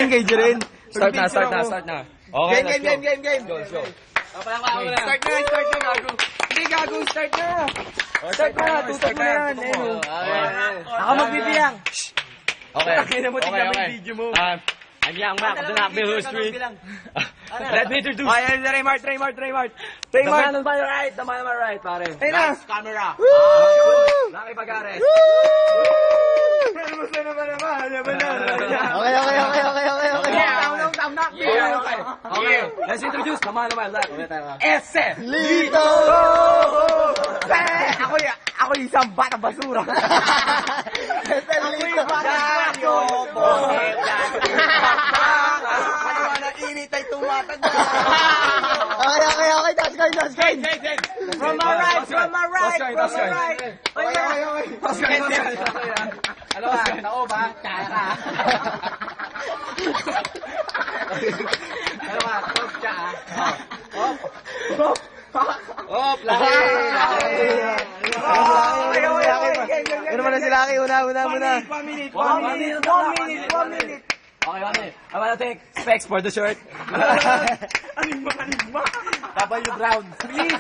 Engage rin. Start na. Okay, Game. Go. Start na, gago. Hindi, gago, start na. Start na, tutok mo na yan. Ako magbibiyang. Okay. Tignan video mo. I'm young Mac of the Knoxville history. Let me introduce. Ayan, Raymart. The man on my right, pare. Ayun na. Camera. Laki Pagares. Okay. Let's introduce the man on my left. Ese. Lito! Ako yung isang bata basura. Ako yung bata init ay tumatanda. Okay. That's good. From my right. Ano ba? Tao ba? Kaya ka. Ano ba? Top ka. Laki. Ano ba na si Laki? Una. 1 minute. Okay, 1 minute. I wanna take specs for the shirt. Anigma. W Brown. Please,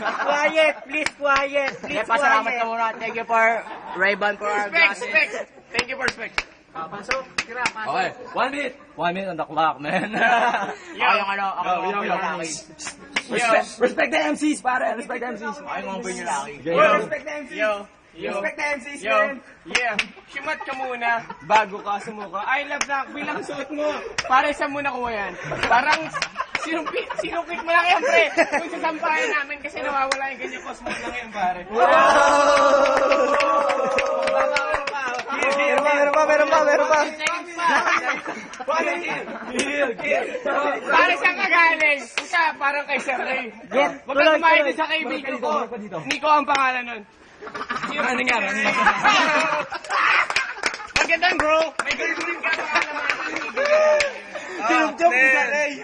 quiet. Pasalamat ka muna. Thank you for Ray-Ban for our glasses. Specs. Thank you for specs. Pasok. Tira, pasok. Okay, 1 minute. 1 minute on the clock, man. Respect the MCs, pare. Respect the MCs. Respect the MCs. Respect the MCs, man. Yeah. Simat ka muna bago ka sumuka. I love na. Bilang suot mo. Para sa muna ko yan. Parang sinukit mo lang yan, pre. Kung sasampahin namin kasi nawawala yung ganyan cosmos lang yan, pare. Meron pa. Pare saan ka galing? Isa, parang kay Sir Ray. Huwag kang kumain din sa kaibigan ko. Nico ang pangalan nun. Ano nangyari? Magandang bro. May girlfriend ka pangalan mo. Sinugjob ni Sir Ray.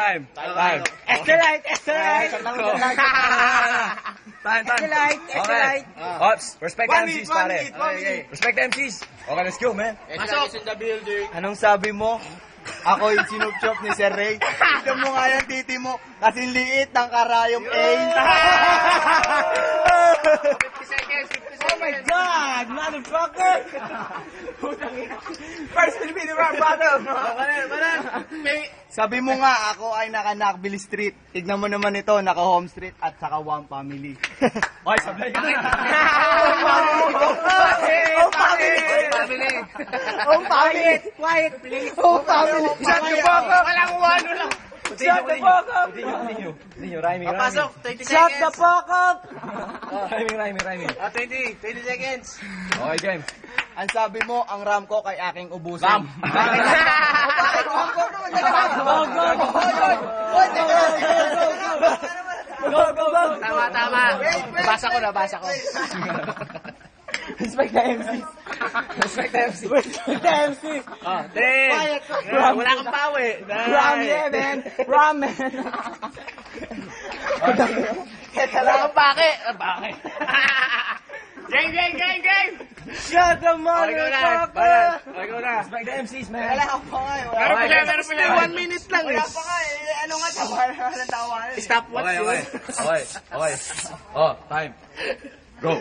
Time. Extra light. Time. Ops, respect the MCs, pare. Respect the MCs. Okay, let's go, man. Pasok. Anong sabi mo? Ako yung sinupchop ni Sir Ray. Tignan mo nga yung titi mo. Kasing liit ng karayom A. 50 seconds. Oh my God! Motherfucker! First will be the round bottom. Sabi mo nga, ako ay naka-Knoxville Street. Tignan mo naman ito, naka-Home Street at saka One Family. Oy, sablay ka na. Quiet, please. Home Family! Shut the fuck up. Walang wano lang. Shut the fuck up. Continue, rhyming. Pasok, 20 Shut seconds. the fuck up! Rhyming. 20 seconds. Okay, game. Ang sabi mo, ang RAM ko kay aking ubusin. Ram. Tama. Basa ko. Respect the MCs. Respect the MC. Wala kang pawi. Ramen. Wala kang pake. Game. Shut the motherfucker! Respect the MCs, man. Wala ka pa nga eh. Meron pa lang. 1 minute lang. Wala pa nga eh. Ano nga tawa? Stopwatch yun. Okay. Oh, time. Go.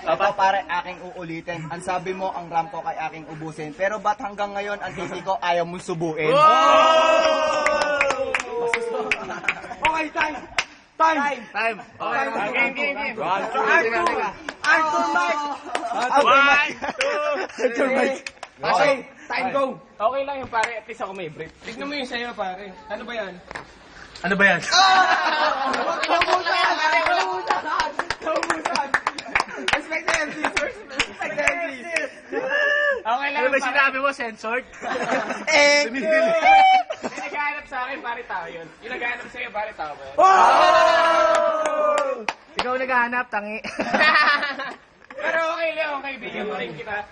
Ito pare, aking uulitin. Ang sabi mo, ang RAM ko kay aking ubusin. Pero ba't hanggang ngayon, ang titi ko ayaw mong subuin? Okay, time. Okay. Game. Arthur Mike! Okay, time go. Okay lang yung pare, at least ako may break. Tignan mo yung sa'yo, pare. Ano ba yan? Naubusan. Respect the MCs first. Respect the MCs. Okay lang. Ano ba sinabi mo, censored? Yung naghahanap sa akin, pare tao yun. Yung naghahanap sa'yo, pare tao ba yun? Ikaw naghahanap, tangi. Pero okay lang, kaibigan mo rin kita.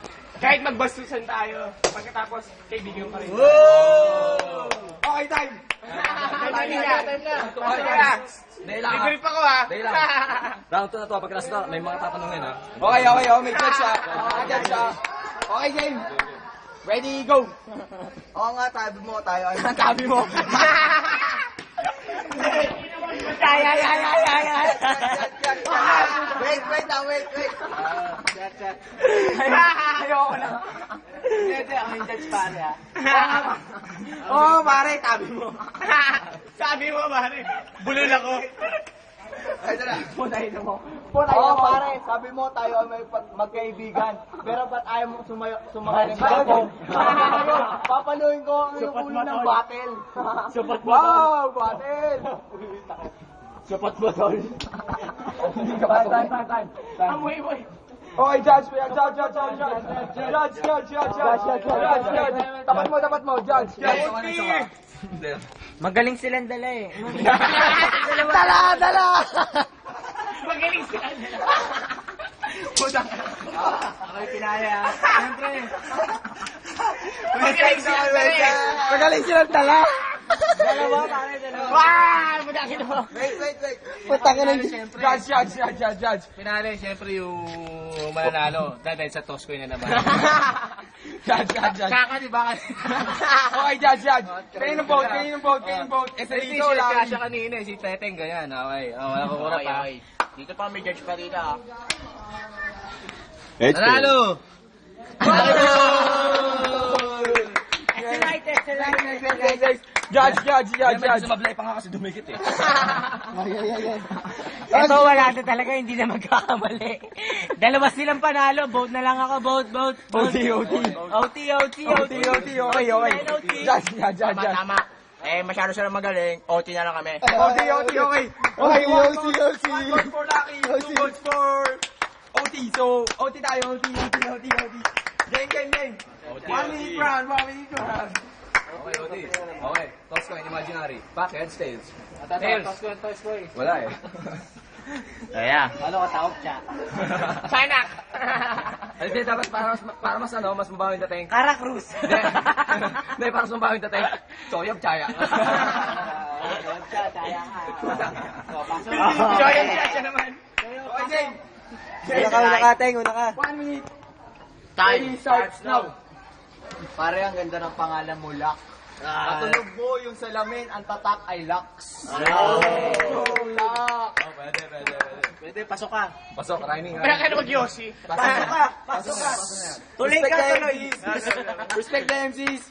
Kahit magbastusan tayo, pagkatapos, kaibigan pa rin. Okay, time! Time na. Igrip ako ha. Dahil lang. Round 2 na to, pag last na, may mga tatanungin ha. Okay, may judge siya. Okay, game. Ready, go. Oo nga, tabi mo tayo. Sabi mo. Wait. Ayoko na. Hindi, ako yung judge pare ha. Oo, pare, sabi mo. Sabi mo, pare. Bulol ako. Ay, tara. Punayin mo. Oo, pare, sabi mo tayo ay may magkaibigan. Pero ba't ayaw mo sumakay ng bago? Papaluin ko ang iyong ulo ng battle. Sapat mo, Wow, battle! Sapat mo, tol. Time. Amoy. Okay, judge. Tapat mo, judge. Magaling silang dala eh. Dala! Magaling sila. Okay, pinaya. Siyempre. Magaling silang dala. Dalawa, pare, dalawa. Wow! Magaling mo. Wait. Puta ka na. Judge. Finale, siyempre yung mananalo. Dahil sa toss ko na naman. Judge. Kaka, di ba? Okay, judge. Kayo ng vote. Eh, sa dito, lang. Siya kanina, si Teteng, ganyan. Okay, wala ko muna pa. Dito pa may judge pa dito ah. Nanalo! Judge. Mablay pa nga kasi dumikit eh. Ito wala na talaga, hindi na magkakamali. Dalawa silang panalo, vote na lang ako, vote. OT. Okay. Judge. Tama. Eh, masyado sila magaling. OT na lang kami. Okay. Okay, OT. 1 vote for Lucky, 2 votes for OT. So, OT tayo, OT. Game. 1 minute round. Okay, Odi. Okay, toss coin, imaginary. Back, heads, tails. Tails. Wala eh. Kaya. Ano ka taok siya? China. Hindi, dapat para mas mabawi yung dating. Cara Cruz. Hindi, para mas mabawi yung dating. Soyob, chaya. Joyan siya naman. Okay, game. Una ka. 1 minute. Time starts now. Pare, ang ganda ng pangalan mo, Lux. Katunog mo yung salamin, ang tatak ay Lux. Lux. Pwede, pasok ka. Pasok, rhyming. Kaya ka na mag-Yossi. Pasok ka. Tuloy ka, tuloy. Respect the MCs.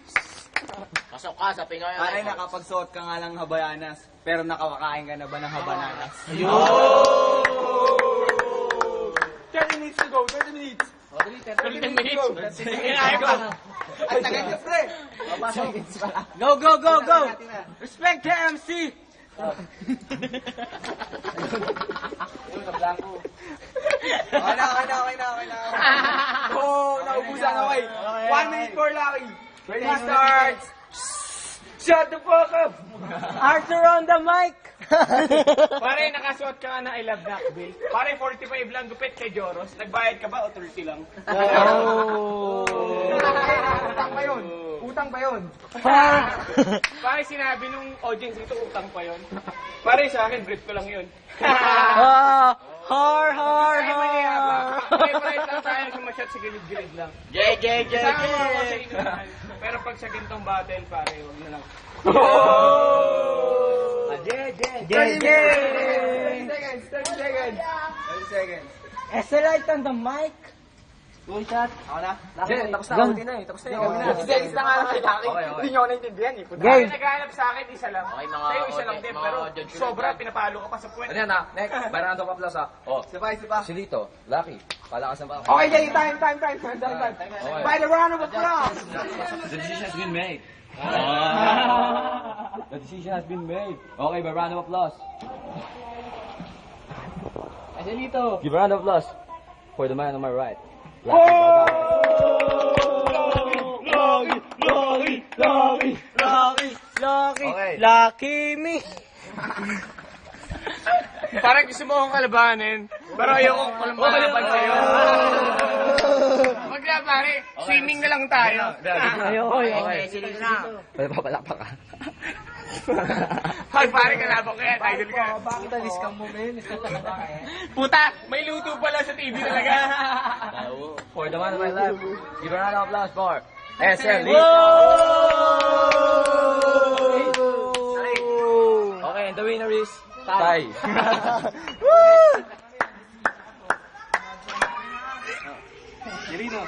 Pasok ka sa Pinoy. Pare, nakapagsuot ka nga ng habayanas, pero nakawakain ka na ba ng habananas? 30 minutes to go, 30 minutes. 30 minutes. Kinahin pa. Ay, tagay ka, pre. Go. Respect the MC. Okay na. Oh, naubusan. Okay. 1 minute for Lucky. Ready, starts. Shut the fuck up. Arthur on the mic. Pare, nakasuot ka nga ng I Love Knockbill. Pare, 45 lang gupit kay Joros. Nagbayad ka ba o 30 lang? Utang pa yun. Pare, sinabi nung audience ito, utang pa yon. Pare, sa akin, brief ko lang yun. Har. Pare, lang tayo sumasyat sa gilid-gilid lang. Sa akin, ako sa inyo naman. Pero pag sa gintong battle, pare, huwag na lang. 30 seconds. SLite on the mic. Two shot. Ako na. Hindi, tapos na. Odi na eh. Tapos na yung Odi na. Seconds na nga lang kay Lucky. Okay. Hindi nyo naintindihan eh. Pare, naghahanap sa akin, isa lang. Sa'yo, isa lang din. Pero sobra, pinapalo ka pa sa puwet. Ano yan ha? Next, by round of applause ha. Oh, Sabay. si Lito, Lucky. Palakas na pa. Okay, Jay, time. By the round of applause. The decision has been made. The decision has been made. Okay, by round of applause. Ayan dito. Give a round of applause for the man on my right. Lucky me. Parang gusto mo akong kalabanin. Pero ayoko walang malaban sa'yo. Wag na pare, swimming na lang tayo. Ayoko. Okay. Pwede pa palakpak ka. Ay, pare, kalaban ko yan. Idol ka. Bakit alis ka mo, men? Puta, may luto pala sa TV talaga. For the man of my life, give a round of applause for SL Lee. Okay, and the winner is Tay. Kirino.